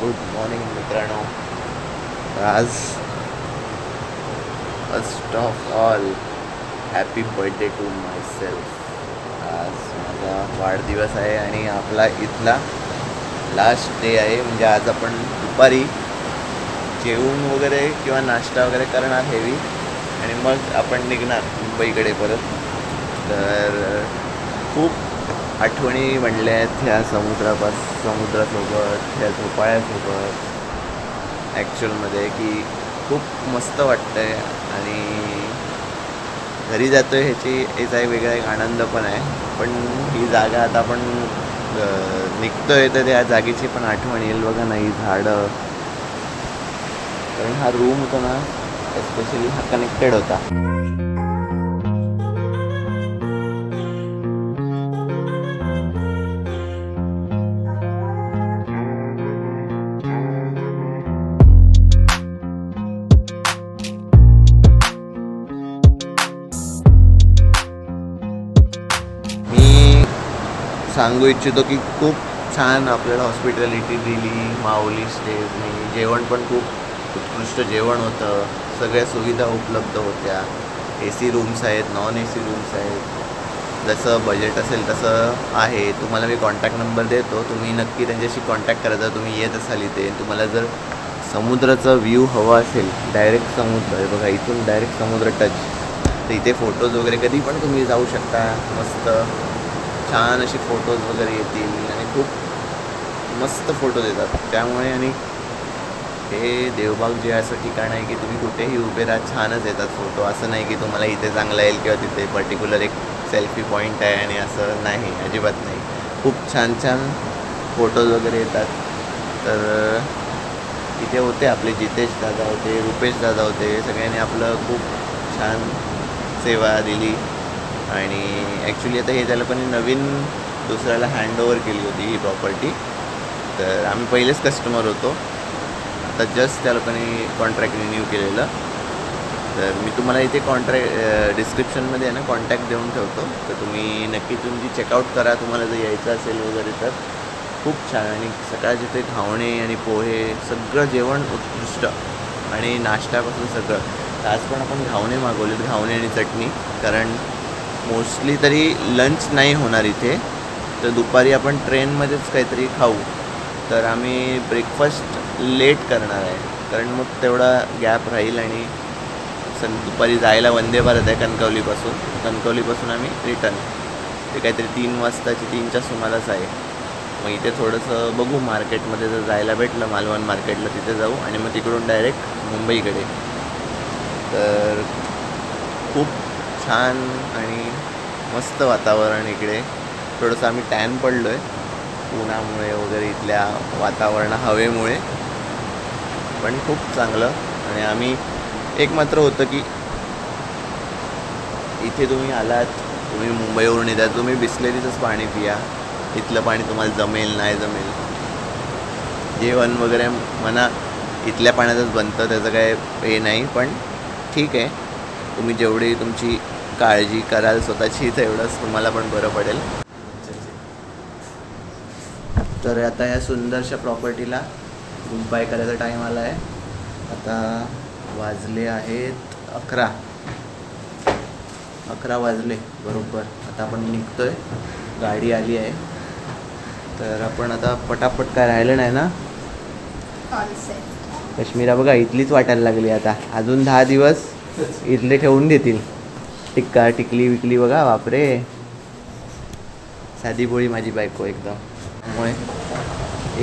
Good morning मित्रांनो. आज first of all happy birthday to myself. आज माझा वाढदिवस आहे आणि आपला इथला लास्ट डे आहे. म्हणजे आज आपण दुपारी जेवण वगैरे किंवा नाश्ता वगैरे करणार हेवी आणि मग आपण निघणार मुंबईकडे परत. तर खूप आठवणी बनल्या आहेत ह्या समुद्रासोबत, ह्या झोपाळ्यासोबत. ॲक्च्युअलमध्ये की खूप मस्त वाटतं आहे आणि घरी जातो आहे ह्याचा एक वेगळा एक आनंद पण आहे. पण ही जागा आता आपण निघतो आहे तर त्या जागेची पण आठवण येईल बघा ना. ही झाडं, कारण हा रूम होता ना, एस्पेशली हा कनेक्टेड होता. सांगू इच्छितो की खूप छान आपल्याला हॉस्पिटॅलिटी दिली माऊली स्टेजने. जेवण पण खूप उत्कृष्ट जेवण होतं. सगळ्या सुविधा उपलब्ध होत्या. AC रूम्स आहेत, नॉन AC रूम्स आहेत. जसं बजेट असेल तसं आहे. तुम्हाला मी कॉन्टॅक्ट नंबर देतो, तुम्ही नक्की त्यांच्याशी कॉन्टॅक्ट करायचा. तुम्ही येत असाल इथे, तुम्हाला जर समुद्राचा व्ह्यू हवा असेल, डायरेक्ट समुद्र आहे बघा, इथून डायरेक्ट समुद्र टच, तर इथे फोटोज वगैरे कधी पण तुम्ही जाऊ शकता. मस्त छान असे फोटोज वगैरे येतील आणि खूप मस्त फोटो देतात. त्यामुळे आणि हे देवबाग जे असं ठिकाण आहे की तुम्ही कुठेही उभे राहा, छानच येतात फोटो. असं नाही की तुम्हाला इथे चांगला येईल किंवा तिथे पर्टिक्युलर एक सेल्फी पॉईंट आहे आणि असं नाही, अजिबात नाही. खूप छान छान फोटोज वगैरे येतात. तर इथे होते आपले जितेश दादा होते, रुपेश दादा होते. सगळ्यांनी आपलं खूप छान सेवा दिली आणि ॲक्च्युली आता हे त्याला पण नवीन दुसऱ्याला हँडओव्हर केली होती ही प्रॉपर्टी. तर आम्ही पहिलेच कस्टमर होतो. आता जस्ट त्या लोकांनी कॉन्ट्रॅक्ट रिन्यू केलेलं. तर मी तुम्हाला इथे डिस्क्रिप्शनमध्ये आहे ना कॉन्टॅक्ट देऊन ठेवतो. तर तुम्ही नक्की तुमची चेकआउट करा, तुम्हाला जर यायचं असेल वगैरे तर. खूप छान आणि सकाळचे ते घावणे आणि पोहे, सगळं जेवण उत्कृष्ट आणि नाश्त्यापासून सगळं. तर आज पण आपण घावणे मागवलेत, घावणे आणि चटणी. कारण मोस्टली तरी लंच नाही होणार इथे, तर दुपारी आपण ट्रेनमध्येच काहीतरी खाऊ. तर आम्ही ब्रेकफास्ट लेट करणार आहे, कारण मग तेवढा गॅप राहील. आणि दुपारी जायला वंदे भारत आहे कणकवलीपासून आम्ही रिटर्न. ते काहीतरी 3 वाजताची 3च्या सुमारास आहे. मग इथे थोडंसं बघू, मार्केटमध्ये जर जायला भेटलं मालवण मार्केटला तिथे जाऊ आणि मग तिकडून डायरेक्ट मुंबईकडे. तर खूप छान आणि मस्त वातावरण इकडे. थोडंसं आम्ही टॅन पडलो आहे उन्हामुळे वगैरे, इथल्या वातावरण हवेमुळे, पण खूप चांगलं. आणि आम्ही एक मात्र होतं की इथे तुम्ही आलात, तुम्ही मुंबईवरून येतात, तुम्ही बिस्लेरीचंच पाणी पिया. इथलं पाणी तुम्हाला जमेल नाही जमेल. जेवण वगैरे म्हणा इथल्या पाण्यातच बनतं, त्याचं काय हे नाही. पण ठीक आहे, तुम्ही जेवढी तुमची काळजी कराल स्वतःची तेवढंच तुम्हाला पण बरं पडेल. तर आता या सुंदरशा प्रॉपर्टीला गुड बाय करायचा टाईम आला आहे. आता वाजले आहेत 11 वाजले बरोबर. आता आपण निघतो आहे, गाडी आली आहे. तर आपण आता पटापट, काय राहिलं नाही ना. काश्मीरा बघा इथलीच वाटायला लागली. आता अजून 10 दिवस इथले ठेवून देतील. टिक्का टिकली विकली बघा, बापरे. साधी बोळी माझी बायको एकदम. त्यामुळे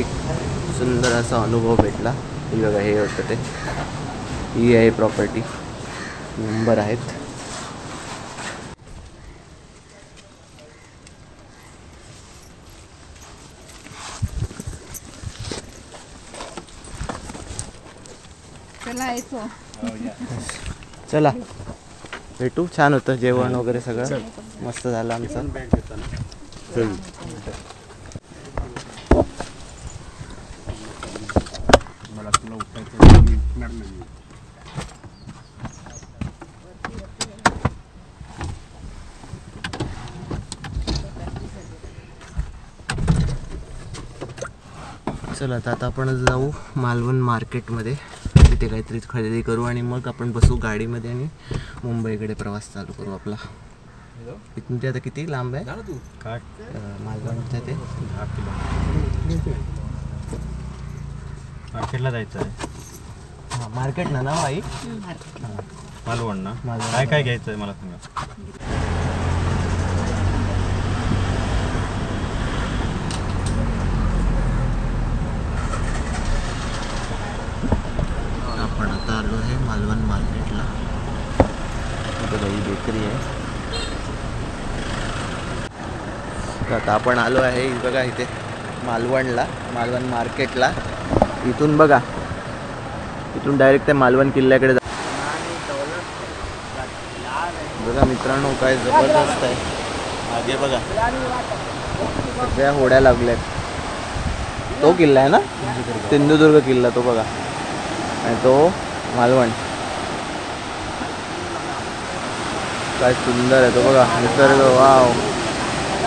एक सुंदर असा अनुभव भेटला. ही बघा, हे होतं ते, ही आहे प्रॉपर्टी. नंबर आहेत. चला भेटू. छान होतं जेवण वगैरे, सगळं मस्त झालं आमचं. चला आता आपण जाऊ मालवण मार्केटमध्ये, तिथे काहीतरी खरेदी करू आणि मग आपण बसू गाडीमध्ये आणि मुंबईकडे प्रवास चालू करू आपला. इथून ते आता किती लांब आहे मालवण ते? 10 किलोमीटर. मार्केटला जायचं आहे. हां मार्केट ना ना आई मालवण ना. काय काय घ्यायचं आहे मला सांगा. आपण आता आलो आहे मालवण मार्केटला. बघा ही बेकरी आहे. तर आता आपण आलो आहे बघा इथे मालवणला, मालवण मार्केटला. इथून बघा, इथून डायरेक्ट त्या मालवण किल्ल्याकडे बघा मित्रांनो काय जबरदस्त आहे. मागे बघा सगळ्या होड्या लागल्यात. तो किल्ला आहे ना, सिंधुदुर्ग किल्ला तो बघा, आणि तो मालवण. काय सुंदर आहे तो बघा निसर्ग. वाव.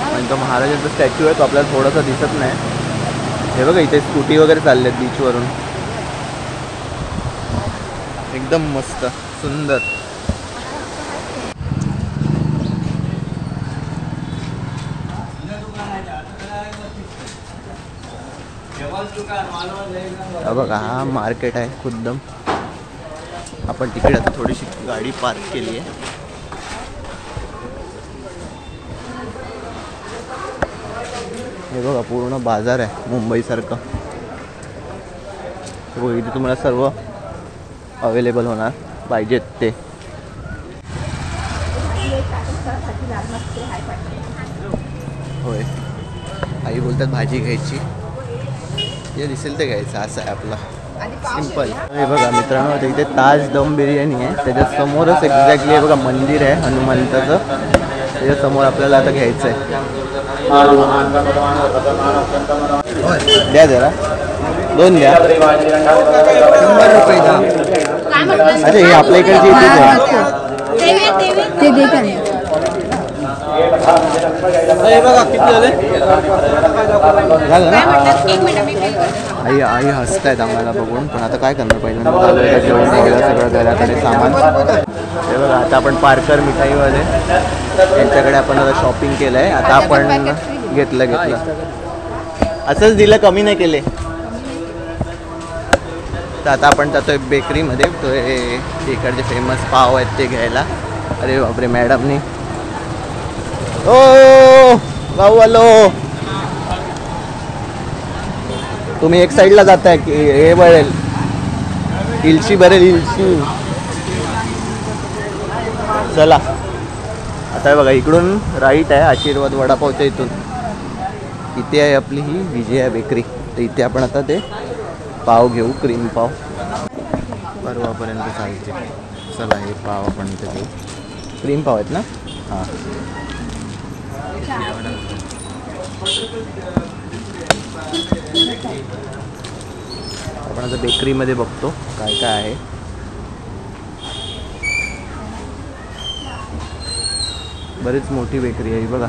आणि तो महाराजांचा स्टॅच्यू आहे तो आपल्याला थोडासा दिसत नाही. हे बघा इथे स्कूटी वगैरे चालले आहेत बीचवरून. एकदम मस्त सुंदर. बघा हा मार्केट आहे खुद्दम. आपण तिकडे आता थोडीशी गाडी पार्क केली आहे. हे बघा पूर्ण बाजार आहे मुंबईसारखं. बघा इथे तुम्हाला सर्व अवेलेबल होणार पाहिजेत ते. होय आई बोलतात भाजी घ्यायची, जे दिसेल ते घ्यायचं असं आहे आपला सिंपल. हे बघा मित्रांनो इथे ताज दम बिर्याणी आहे. त्याच्या समोरच एक्झॅक्टली हे बघा मंदिर आहे हनुमंताचं. त्याच्या समोर आपल्याला आता घ्यायचं आहे. द्या जरा 2 द्या. 100 रुपये द्या. अरे हे आपल्या इकडची इथेच आहे. झालं ना. आई आई हसतायत आम्हाला बघून, पण आता काय करणार. पहिल्यांदा जेवण वगैरे सगळं घराकडे सामान. हे बघा आता आपण पारकर मिठाईवाले यांच्याकडे आपण आता शॉपिंग केलं आहे. आता आपण घेतलं असंच दिलं, कमी नाही केले. तर आता आपण जातोय बेकरीमध्ये. तो हे इकडचे फेमस पाव आहेत ते घ्यायला. अरे बापरे मॅडमनी. ओ भाऊ आलो. तुम्ही एक साईडला जाताय की हे बरेल इलशी भरेल इलशी. चला आता बघा इकडून राईट आहे आशीर्वाद वडापावच्या इथून. इथे आहे आपली ही विजया बेकरी. तर इथे आपण आता ते पाव घेऊ, क्रीम पाव. परवापर्यंत चालते. चला हे पाव आपण इथे घेऊ. क्रीम पाव आहेत ना. हां आपण आता बेकरीमध्ये बघतो काय काय आहे. बरीच मोठी बेकरी आहे बघा.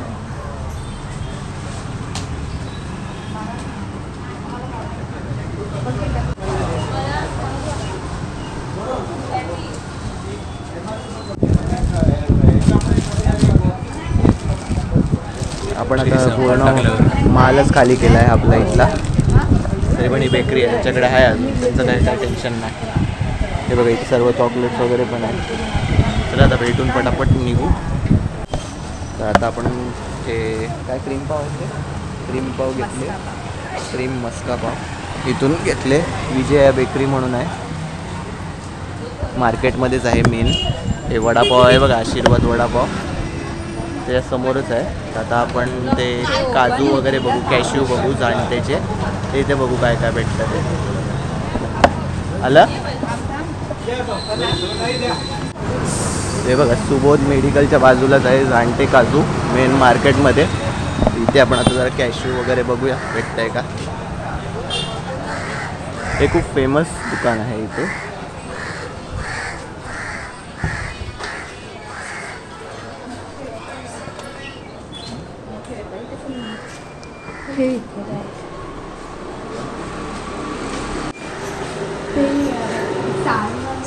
आपण आता पूर्ण मालच खाली केला आहे आपला इथला. तरी पण ही बेकरी आहे त्याच्याकडे आहे अजून, त्यांचं काय टेन्शन नाही. हे बघा इथे सर्व चॉकलेट्स वगैरे पण आहे. चला आता भेटून पटापट निघू. तर आता आपण हे काय क्रीम पाव आहे, क्रीम पाव घेतले, क्रीम मस्का पाव इथून घेतले. विजया बेकरी म्हणून आहे, मार्केटमध्येच आहे मेन. हे वडापाव आहे बघा, आशीर्वाद वडापाव त्याच्या समोरच आहे. तर आता आपण ते काजू वगैरे बघू, कॅश्यू बघू, जाणतेचे ते इथे बघू काय काय भेटतं ते. आलं हे बघा सुबोध मेडिकलच्या बाजूलाच आहे जाणते काजू मेन मार्केटमध्ये. इथे आपण आता जरा कॅश्यू वगैरे बघूया भेटतंय का. हे खूप फेमस दुकान आहे इथे.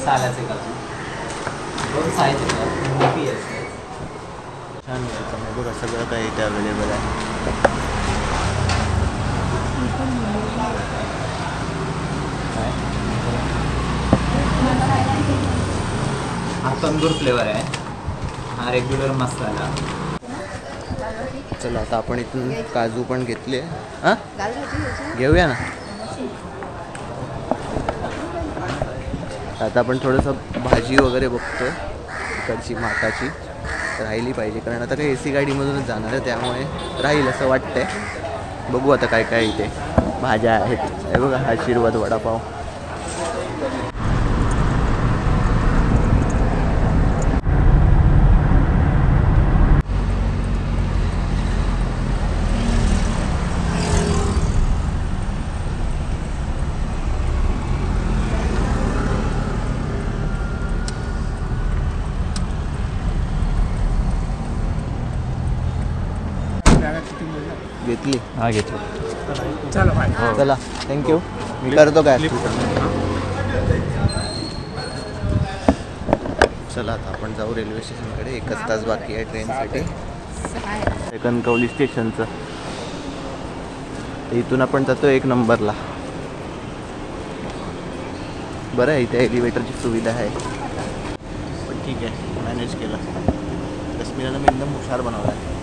सालाचे काजू 2 साईज येतात मोठी असते. छान आहे बघा सगळं काही इथे अवेलेबल आहे. हा तंदूर फ्लेवर आहे. हा रेग्युलर मसाला. चला आता आपण इथून काजू पण घेतले. हां घेऊया ना. आता आपण थोडंसं भाजी वगैरे बघतो इकडची माठाची राहिली पाहिजे कारण आता काही AC गाडीमधूनच जाणार आहे त्यामुळे राहील असं वाटतंय. बघू आता काय काय इथे भाज्या आहेत. हे बघा आशीर्वाद वडापाव. घेतली. हा घेतलं. चला थँक्यू. मी करतो काय. चला आता आपण जाऊ रेल्वे स्टेशनकडे. 1 तास बाकी आहे ट्रेनसाठी. कणकवली स्टेशनचं. इथून आपण जातो 1 नंबरला. बरं आहे इथे एलिव्हेटरची सुविधा आहे पण ठीक आहे मॅनेज केलं. कश्मीरानं मी एकदम हुशार बनवला आहे.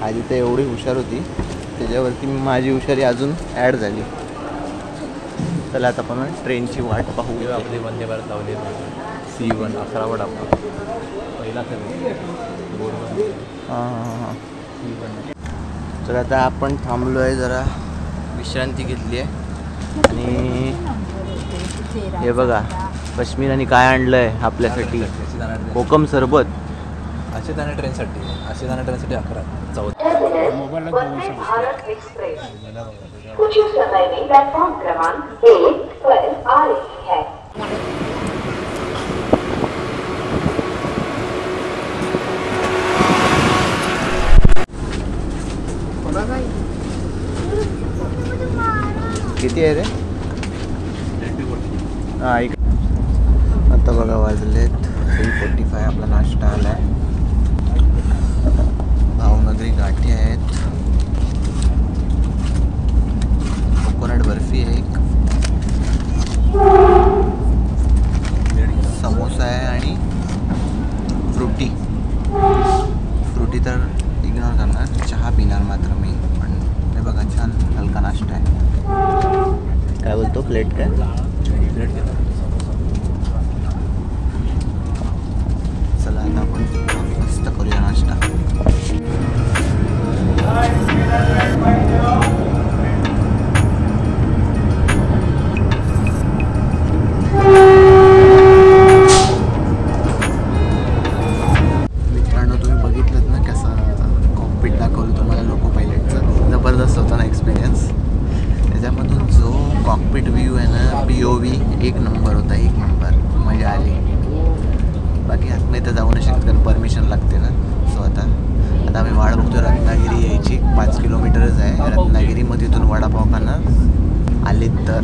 आधी तर एवढी हुशार होती त्याच्यावरती माझी हुशारी अजून ॲड झाली. चला आता आपण ट्रेनची वाट पाहू. आपली वंदे भारत लावली C1 11 वडापाव पहिला हां. तर आता आपण थांबलो आहे जरा विश्रांती घेतली आहे आणि हे बघा कश्मीराने काय आणलं आहे आपल्यासाठी. कोकम सरबत. असे जाण्या ट्रेनसाठी 11 भारत एक्सप्रेस कुछ समय में प्लेटफॉर्म क्रमांक 1 पर आ रही है. किती आहे रे. हां ऐक आता बघा वाजलेत 3:45. आपला नाश्ता आला आहे. भावनगरी गाठी आहेत. कोकोनट बर्फी आहे एक. समोसा आहे आणि फ्रुटी तर इग्नोर करणार. चहा पिणार मात्र मी. पण हे बघा छान हलका नाश्ता आहे. काय बोलतो प्लेट काय प्लेट घेतो. चला आता आपण मस्त करूया नाश्ता. मित्रांनो तुम्ही बघितलं ना कसं कॉकपिट दाखवलं तुम्हाला लोको पायलटचं. जबरदस्त होता ना एक्सपिरियन्स. त्याच्यामधून जो कॉकपिट व्ह्यू आहे ना POV 1 नंबर होता. 1 नंबर मजा आली. बाकी आतमध्ये तर जाऊ नाही शकत कारण परमिशन लागते ना. सो आता आम्ही वाट बघतो रत्नागिरी यायची. 5 किलोमीटरच आहे. रत्नागिरीमध्ये इथून वडापाव खाणं आलेत तर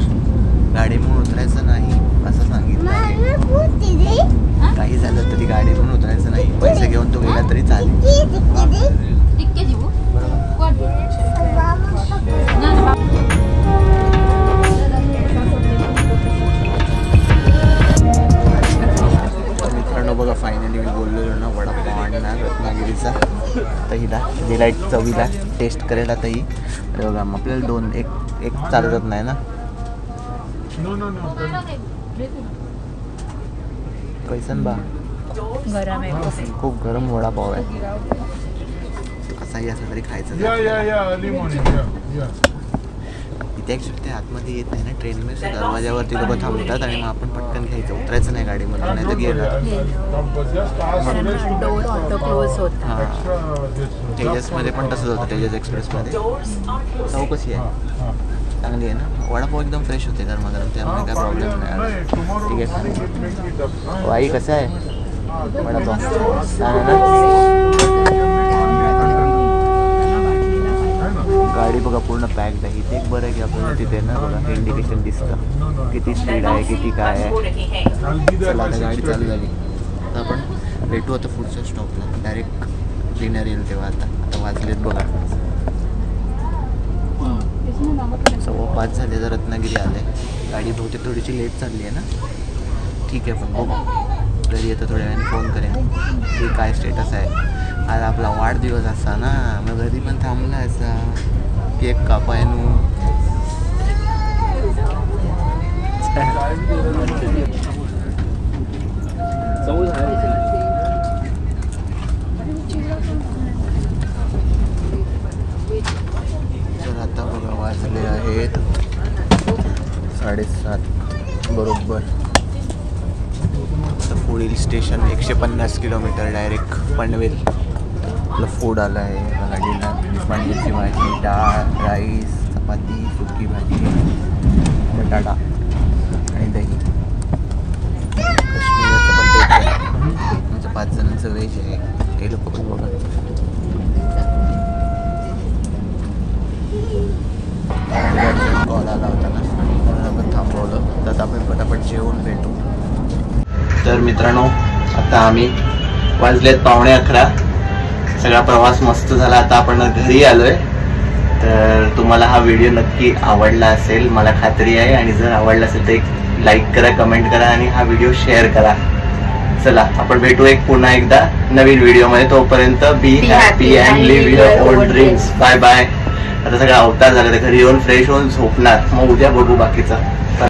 गाडी म्हणून उतरायचं नाही असं सांगितलं आहे. काही झालं तरी गाडी म्हणून उतरायचं नाही. पैसे घेऊन तो गेला तरी चालेल. मित्रांनो बघा फायनली मी बोललेलो ना वडापाव आणणार रत्नागिरीचा. तहीला डिलाईट चवीला टेस्ट करायला तही. बघा आपल्याला 2 एक चालत नाही ना. कैसन बा गरम आहे. खूप गरम वडापाव आहे. कसाही असं तरी खायचं. इथे ॲक्च्युली ते आतमध्ये येत नाही ना ट्रेनमध्ये. दरवाजावरती लोक थांबतात आणि मग आपण पटकन घ्यायचं. उतरायचं नाही गाडीमधून नाही तर गेलं. डोर ऑटो क्लोज होता. हां तेजसमध्ये पण तसंच होतं. तेजस एक्सप्रेसमध्ये चव कशी आहे. चांगली आहे ना. वडापाव एकदम फ्रेश होते गरमागरम त्यामुळे काय प्रॉब्लेम नाही. ठीक आहे. वाई कसं आहे वडापाव छान आहे ना. गाडी बघा पूर्ण पॅक्ड आहे. इथे एक बरं आहे की आपल्याला तिथे ना बघा इंडिकेशन दिसतं किती स्पीड आहे किती काय आहे. चला आता गाडी चालू झाली. आता आपण भेटू आता पुढच्या स्टॉपला. डायरेक्ट डिनर येईल तेव्हा. आता वाजलेत बघा 5:15 झाले तर रत्नागिरी आले. गाडी बहुतेक थोडीशी लेट चालली आहे ना. ठीक आहे पण बघू घरी येतं थोड्या वेळाने फोन करेन की काय स्टेटस आहे. आज आपला वाढदिवस असा ना मग घरी पण थांबला असा केक कापायनू. तर आता बघा वाजले आहेत 7:30 बरोबर. आता पुढील स्टेशन 150 किलोमीटर डायरेक्ट पनवेल. आपलं फूड आलं आहे गाडीला. पनीरची भाजी, डाळ, राईस, चपाती, सुकी भाजी, बटाटा आणि दही. काश्मीरचं पण तेच आहे. आमचं 5 जणांचं व्हेज आहे. हे लोक पण बघा कॉल आला होता ना म्हणून आपण थांबवलं. तर आपण पटापट जेवून भेटू. तर मित्रांनो आता आम्ही वाजलेत 11:15. सगळा प्रवास मस्त झाला. आता आपण घरी आलोय. तर तुम्हाला हा व्हिडिओ नक्की आवडला असेल मला खात्री आहे. आणि जर आवडला असेल तर एक लाईक करा, कमेंट करा आणि हा व्हिडिओ शेअर करा. चला आपण भेटू एक पुन्हा एकदा नवीन व्हिडिओमध्ये. तोपर्यंत be happy and live your old dreams. Bye bye. आता सगळं अवतार झालं तर घरी येऊन फ्रेश होऊन झोपणार. मग उद्या बघू बाकीचा.